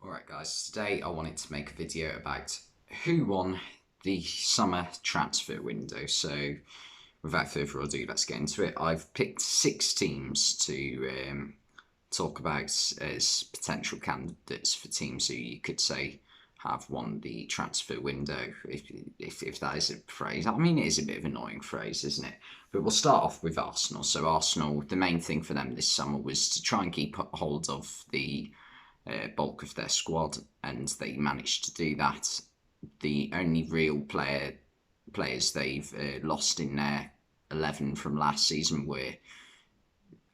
Alright guys, today I wanted to make a video about who won the summer transfer window. So without further ado, let's get into it. I've picked 6 teams to talk about as potential candidates for teams who you could say have won the transfer window, if that is a phrase. I mean, it is a bit of an annoying phrase, isn't it? But we'll start off with Arsenal. So Arsenal, the main thing for them this summer was to try and keep hold of the bulk of their squad, and they managed to do that. The only real players they've lost in their 11 from last season were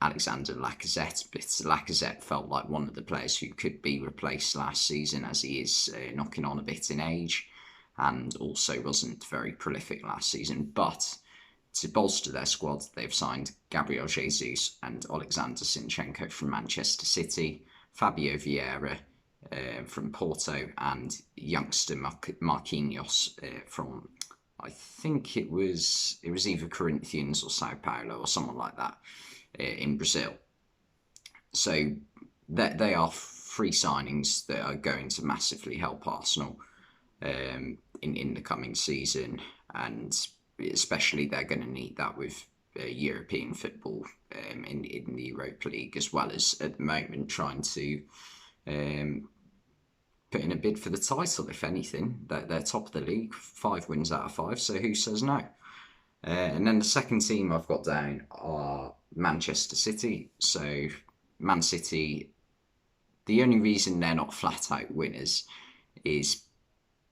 Alexander Lacazette, but Lacazette felt like one of the players who could be replaced last season, as he is knocking on a bit in age and also wasn't very prolific last season. But to bolster their squad, they've signed Gabriel Jesus and Alexander Zinchenko from Manchester City, Fabio Vieira from Porto, and youngster Marquinhos from, I think it was either Corinthians or Sao Paulo or someone like that in Brazil. So they are free signings that are going to massively help Arsenal in the coming season, and especially they're going to need that with European football in the Europa League, as well as at the moment trying to put in a bid for the title. If anything, they're top of the league, 5 wins out of 5, so who says no? And then the second team I've got down are Manchester City. So Man City, the only reason they're not flat out winners is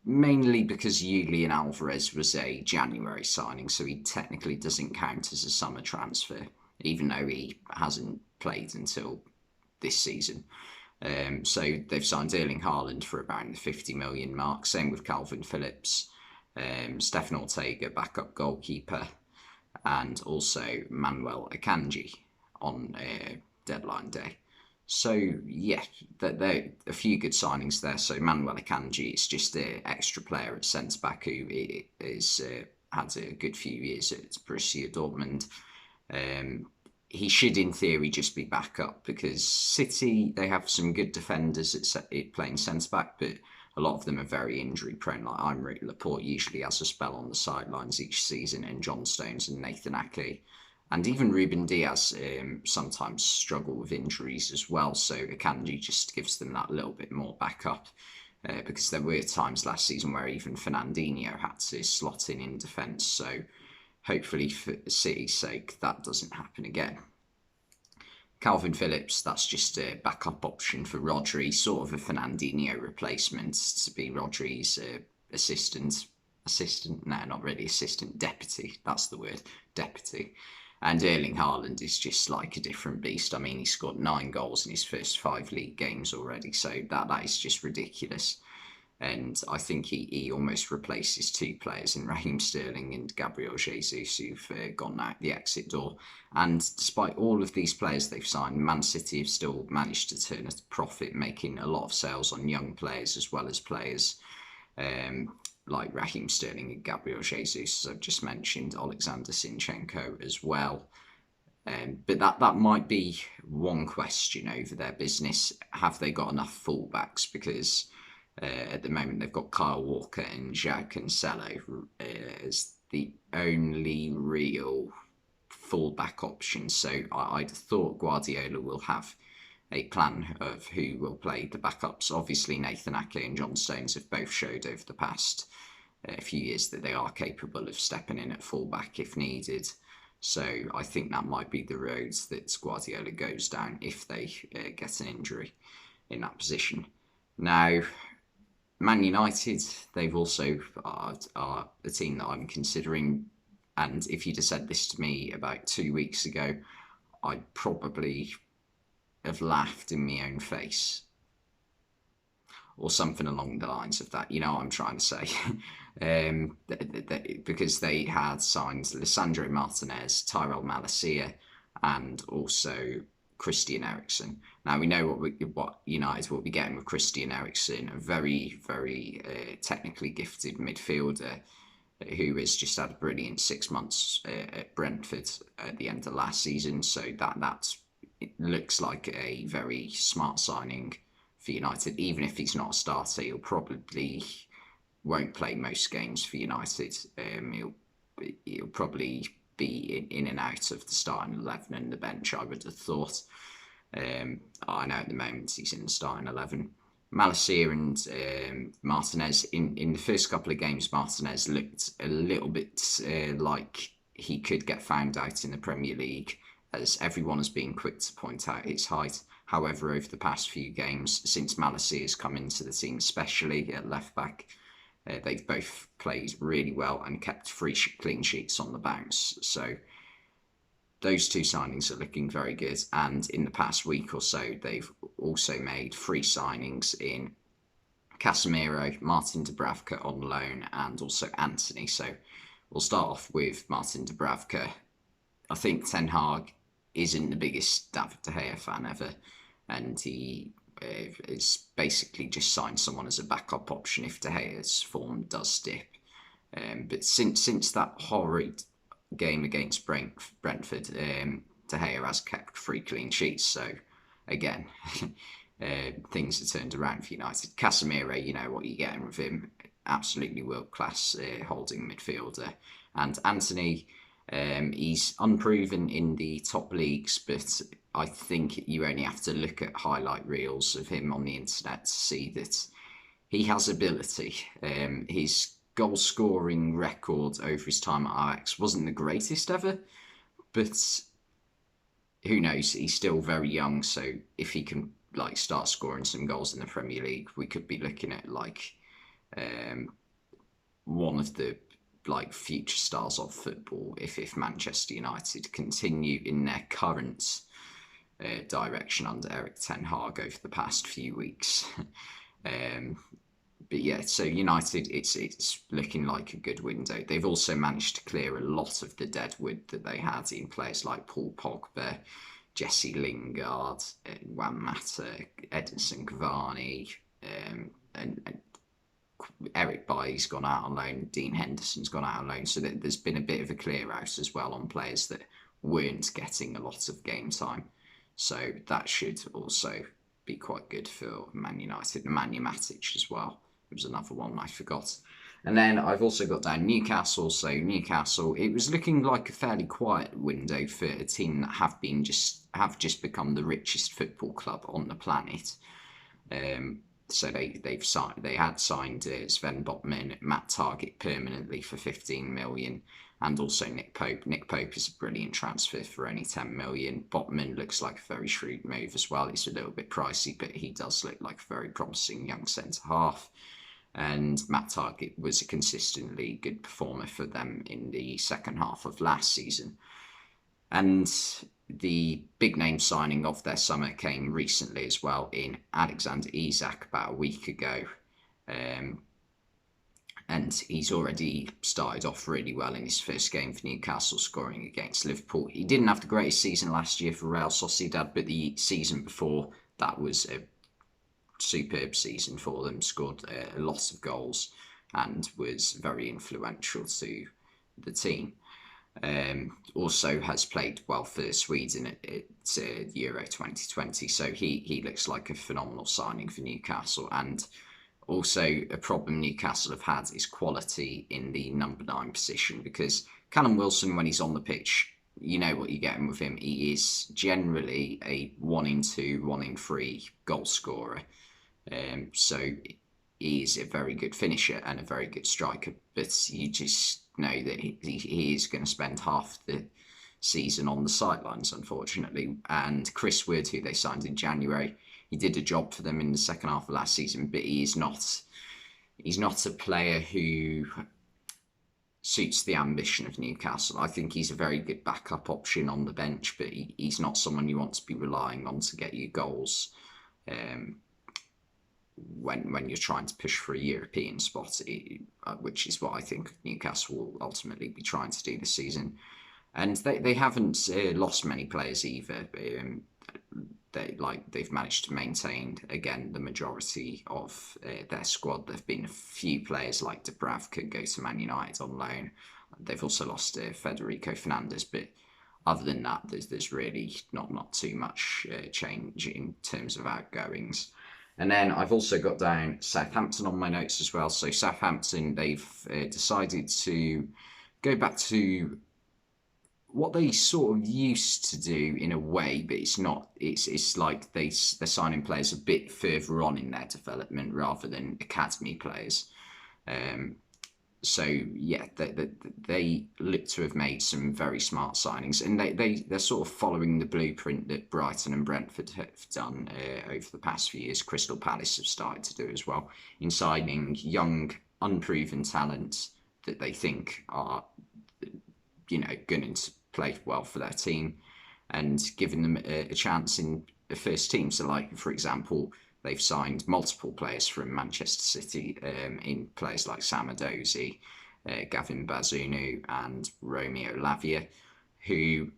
mainly because Julian Alvarez was a January signing, so he technically doesn't count as a summer transfer, even though he hasn't played until this season. So they've signed Erling Haaland for around the 50 million mark. Same with Calvin Phillips, Stefan Ortega, backup goalkeeper, and also Manuel Akanji on deadline day. So yeah, there a few good signings there. So Manuel Akanji is just an extra player at centre back who is had a good few years at Borussia Dortmund. He should, in theory, just be back up because City, they have some good defenders at playing centre back, but a lot of them are very injury prone. Like Aymeric Laporte usually has a spell on the sidelines each season, and John Stones and Nathan Ake. And even Ruben Diaz sometimes struggle with injuries as well, so Akanji just gives them that little bit more backup. Because there were times last season where even Fernandinho had to slot in defence, so hopefully for City's sake that doesn't happen again. Calvin Phillips, that's just a backup option for Rodri, sort of a Fernandinho replacement to be Rodri's assistant, no, not really assistant, deputy, that's the word, deputy. And Erling Haaland is just like a different beast. I mean, he scored 9 goals in his first 5 league games already, so that is just ridiculous. And I think he almost replaces 2 players in Raheem Sterling and Gabriel Jesus, who've gone out the exit door. And despite all of these players they've signed, Man City have still managed to turn a profit, making a lot of sales on young players as well as players like Raheem Sterling and Gabriel Jesus, as I've just mentioned, Alexander Zinchenko as well. But that might be one question over their business. Have they got enough fullbacks? Because at the moment they've got Kyle Walker and João Cancelo as the only real fullback option. So I'd thought Guardiola will have a plan of who will play the backups. Obviously Nathan Ake and John Stones have both showed over the past few years that they are capable of stepping in at fullback if needed. So I think that might be the roads that Guardiola goes down if they get an injury in that position. Now, Man United, they've also are a team that I'm considering, and if you'd have said this to me about 2 weeks ago, I'd probably have laughed in my own face, or something along the lines of that. You know what I'm trying to say? Because they had signed Lisandro Martinez, Tyrell Malacia, and also Christian Eriksen. Now we know what United will be getting with Christian Eriksen, a very, very technically gifted midfielder who has just had a brilliant 6 months at Brentford at the end of last season. So that it looks like a very smart signing for United. Even if he's not a starter, he'll probably won't play most games for United. He'll probably be in and out of the starting 11 and the bench, I would have thought. I know at the moment he's in the starting 11. Malacia and Martinez, in the first couple of games, Martinez looked a little bit like he could get found out in the Premier League, as everyone has been quick to point out his height. However, over the past few games, since Malacia has come into the team, especially at left back, they've both played really well and kept clean sheets on the bounce. So those two signings are looking very good. And in the past week or so, they've also made 3 signings in Casemiro, Martin Dubravka on loan, and also Anthony. So we'll start off with Martin Dubravka. I think Ten Hag isn't the biggest David De Gea fan ever, and he is basically just signed someone as a backup option if De Gea's form does dip. But since that horrid game against Brentford, De Gea has kept 3 clean sheets. So again, things have turned around for United. Casemiro, you know what you're getting with him. Absolutely world-class holding midfielder. And Anthony, he's unproven in the top leagues, but I think you only have to look at highlight reels of him on the internet to see that he has ability. His goal scoring record over his time at Ajax wasn't the greatest ever, but who knows, he's still very young, so if he can start scoring some goals in the Premier League, we could be looking at one of the future stars of football if Manchester United continue in their current direction under Erik Ten Hag over the past few weeks. But yeah, so United, it's looking like a good window. They've also managed to clear a lot of the dead wood that they had in players like Paul Pogba, Jesse Lingard, Juan Mata, Edinson Cavani, and Eric Bailly's gone out on loan, Dean Henderson's gone out on loan. So there's been a bit of a clear out as well on players that weren't getting a lot of game time. So that should also be quite good for Man United. And Nemanja Matic as well. It was another one I forgot. And then I've also got down Newcastle. So Newcastle, it was looking like a fairly quiet window for a team that have just become the richest football club on the planet. So they had signed Sven Botman, Matt Targett permanently for 15 million, and also Nick Pope. Nick Pope is a brilliant transfer for only 10 million. Botman looks like a very shrewd move as well. He's a little bit pricey, but he does look like a very promising young centre half. And Matt Targett was a consistently good performer for them in the second half of last season. And the big name signing of their summer came recently as well in Alexander Isak about a week ago. And he's already started off really well in his first game for Newcastle, scoring against Liverpool. He didn't have the greatest season last year for Real Sociedad, but the season before that was a superb season for them. Scored a lot of goals and was very influential to the team. Also has played well for Sweden at Euro 2020, so he looks like a phenomenal signing for Newcastle. And also a problem Newcastle have had is quality in the number 9 position, because Callum Wilson, when he's on the pitch, you know what you're getting with him. He is generally a 1 in 2, 1 in 3 goal scorer. So he is a very good finisher and a very good striker, but you just know that he is going to spend half the season on the sidelines, unfortunately. And Chris Wood, who they signed in January, he did a job for them in the second half of last season, but he's not a player who suits the ambition of Newcastle. I think he's a very good backup option on the bench, but he's not someone you want to be relying on to get you goals when you're trying to push for a European spot, which is what I think Newcastle will ultimately be trying to do this season. And they haven't lost many players either. They've managed to maintain again the majority of their squad. There've been a few players like Dubravka go to Man United on loan. They've also lost Federico Fernandez, but other than that, there's really not too much change in terms of outgoings. And then I've also got down Southampton on my notes as well. So Southampton, they've decided to go back to what they sort of used to do in a way, but it's not. It's like they're signing players a bit further on in their development rather than academy players. Um, so yeah, they look to have made some very smart signings, and they're sort of following the blueprint that Brighton and Brentford have done over the past few years. Crystal Palace have started to do as well in signing young, unproven talent that they think are, going to play well for their team, and giving them a chance in the first team. So, like for example, they've signed multiple players from Manchester City, in players like Sam Edozie, Gavin Bazunu, and Romeo Lavia, who,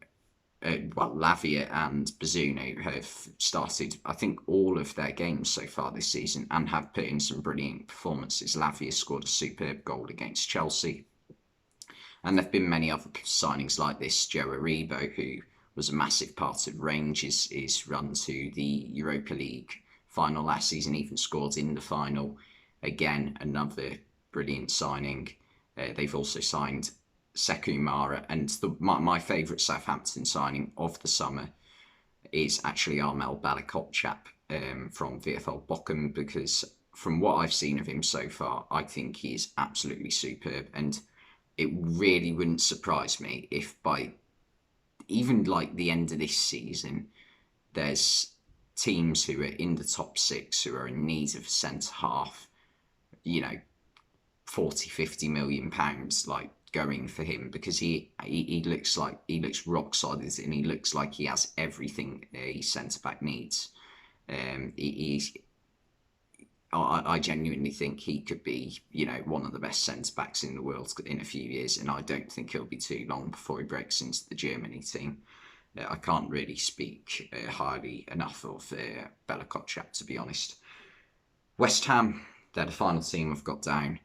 Lavia and Bazunu have started, I think, all of their games so far this season and have put in some brilliant performances. Lavia scored a superb goal against Chelsea. And there have been many other signings like this. Joe Aribo, who was a massive part of Rangers' run to the Europa League final last season, even scored in the final. Again, another brilliant signing. They've also signed Sekou Mara, and my favourite Southampton signing of the summer is actually Armel Balakotchap, from VfL Bochum, because from what I've seen of him so far, I think he is absolutely superb, and it really wouldn't surprise me if by even like the end of this season, there's teams who are in the top six who are in need of a centre half, you know, 40, 50 million pounds, like going for him, because he looks rock solid, and he looks like he has everything a centre back needs. He's I genuinely think he could be, one of the best centre backs in the world in a few years, and I don't think it'll be too long before he breaks into the Germany team. I can't really speak highly enough of Bella Kotchap, to be honest. West Ham, they're the final team I've got down.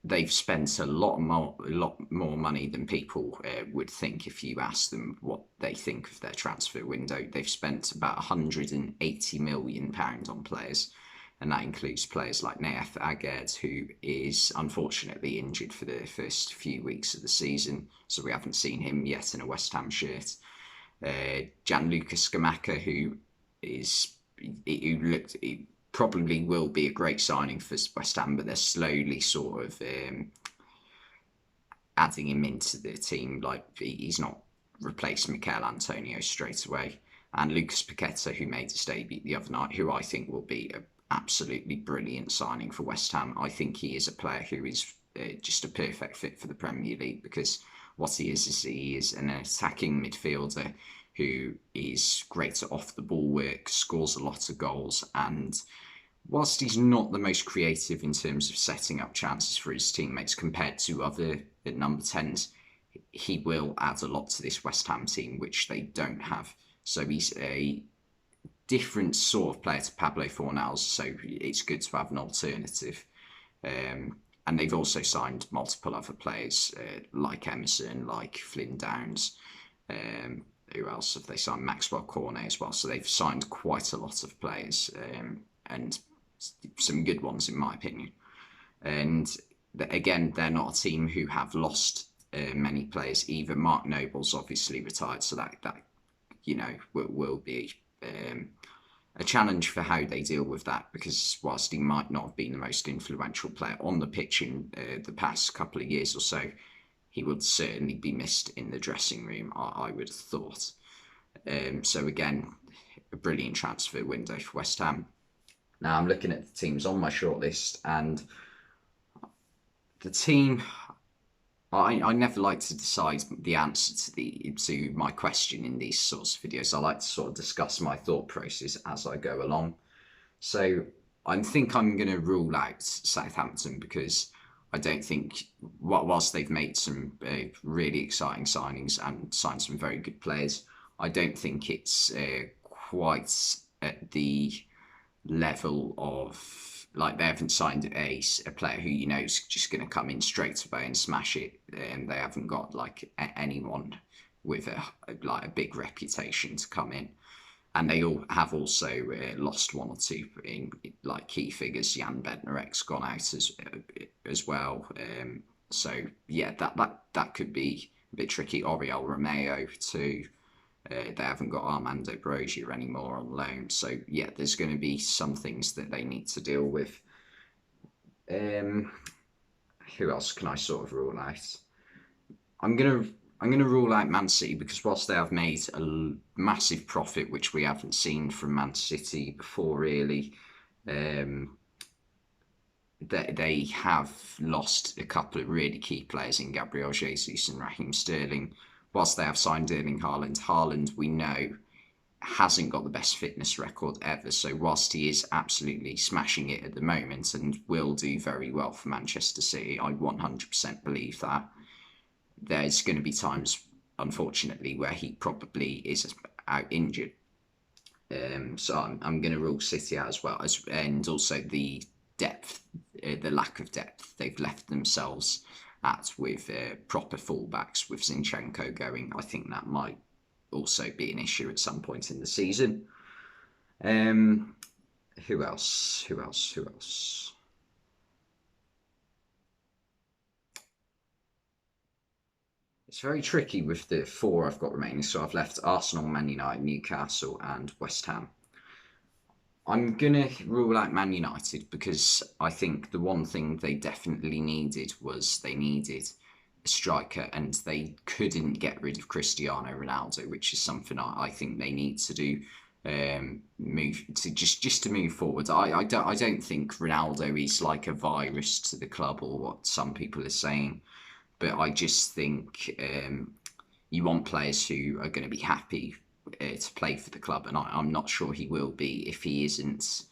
They've spent a lot more money than people would think if you ask them what they think of their transfer window. They've spent about £180 million on players, and that includes players like Naeth Aged, who is unfortunately injured for the first few weeks of the season, so we haven't seen him yet in a West Ham shirt. Gianluca Scamacca, who probably will be a great signing for West Ham, but they're slowly sort of adding him into the team. Like, he's not replaced Mikel Antonio straight away. And Lucas Paqueta, who made his debut the other night, who I think will be an absolutely brilliant signing for West Ham. I think he is a player who is just a perfect fit for the Premier League, because what he is an attacking midfielder who is great at off the ball work, scores a lot of goals, and whilst he's not the most creative in terms of setting up chances for his teammates compared to other number 10s, he will add a lot to this West Ham team, which they don't have. So he's a different sort of player to Pablo Fornals, so it's good to have an alternative. And they've also signed multiple other players, like Emerson, like Flynn Downs. Who else have they signed? Maxwell Cornet as well. So they've signed quite a lot of players, and some good ones in my opinion. And again, they're not a team who have lost many players either. Mark Noble's obviously retired, so that will be a challenge for how they deal with that, because whilst he might not have been the most influential player on the pitch in the past couple of years or so, he would certainly be missed in the dressing room, I would have thought. So again, a brilliant transfer window for West Ham. Now I'm looking at the teams on my shortlist, and the team, I never like to decide the answer to my question in these sorts of videos. I like to sort of discuss my thought process as I go along. So I think I'm going to rule out Southampton, because I don't think, whilst they've made some really exciting signings and signed some very good players, I don't think it's quite at the level of, like, they haven't signed a player who is just going to come in straight away and smash it, and they haven't got like anyone with a big reputation to come in. And they all have also lost one or two in like key figures. Jan Bednarek's gone out as well. So yeah, that could be a bit tricky. Oriol Romeo too. They haven't got Armando Brozier anymore on loan. So yeah, there's going to be some things that they need to deal with. Um, who else can I sort of rule out? I'm gonna I'm gonna rule out Man City because whilst they have made a massive profit, which we haven't seen from Man City before, really, um, they have lost a couple of really key players in Gabriel Jesus and Raheem Sterling. Whilst they have signed Erling Haaland, Haaland we know hasn't got the best fitness record ever. So whilst he is absolutely smashing it at the moment and will do very well for Manchester City, I 100% believe that there's going to be times, unfortunately, where he probably is out injured. So I'm going to rule City out as well, and also the depth, the lack of depth they've left themselves at with proper fullbacks with Zinchenko going. I think that might also be an issue at some point in the season. Who else? Who else? Who else? It's very tricky with the four I've got remaining. So I've left Arsenal, Man United, Newcastle, and West Ham. I'm going to rule out Man United because I think the one thing they definitely needed was they needed a striker and they couldn't get rid of Cristiano Ronaldo, which is something I think they need to do. Move to just to move forward. I don't think Ronaldo is like a virus to the club or what some people are saying, but I just think you want players who are going to be happy to play for the club, and I'm not sure he will be if he isn't,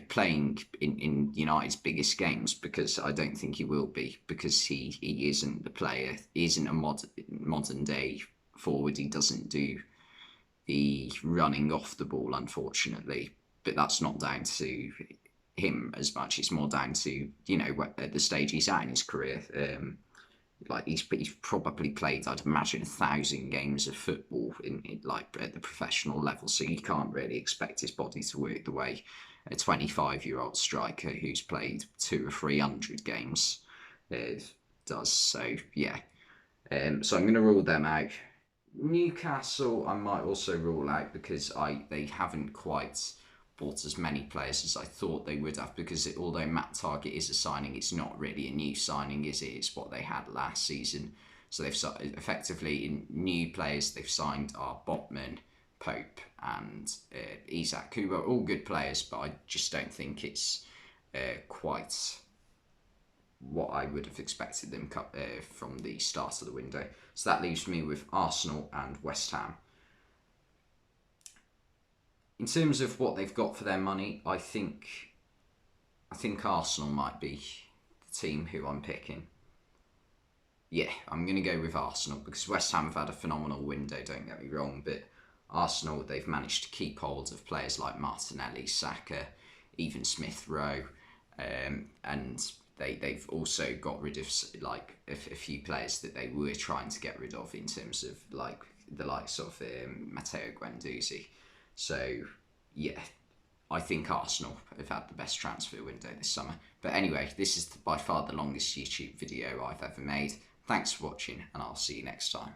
playing in United's biggest games, because I don't think he will be, because he isn't the player. He isn't a modern day forward. He doesn't do the running off the ball, unfortunately, but that's not down to him as much. It's more down to at the stage he's at in his career. Like he's probably played, I'd imagine, 1,000 games of football in like at the professional level. So you can't really expect his body to work the way a 25-year-old striker who's played 200 or 300 games does. So yeah, so I'm going to rule them out. Newcastle, I might also rule out because they haven't quite bought as many players as I thought they would have, because although Matt Target is a signing, it's not really a new signing, is it? It's what they had last season. So they've effectively, in new players they've signed are Botman, Pope and Isak, who are all good players, but I just don't think it's quite what I would have expected them from the start of the window. So that leaves me with Arsenal and West Ham. In terms of what they've got for their money, I think Arsenal might be the team who I'm picking. Yeah, I'm going to go with Arsenal because West Ham have had a phenomenal window, don't get me wrong, but Arsenal, they've managed to keep hold of players like Martinelli, Saka, even Smith Rowe, and they've also got rid of like a few players that they were trying to get rid of, in terms of like the likes of Matteo Guendouzi. So yeah, I think Arsenal have had the best transfer window this summer. But anyway, this is by far the longest YouTube video I've ever made. Thanks for watching, and I'll see you next time.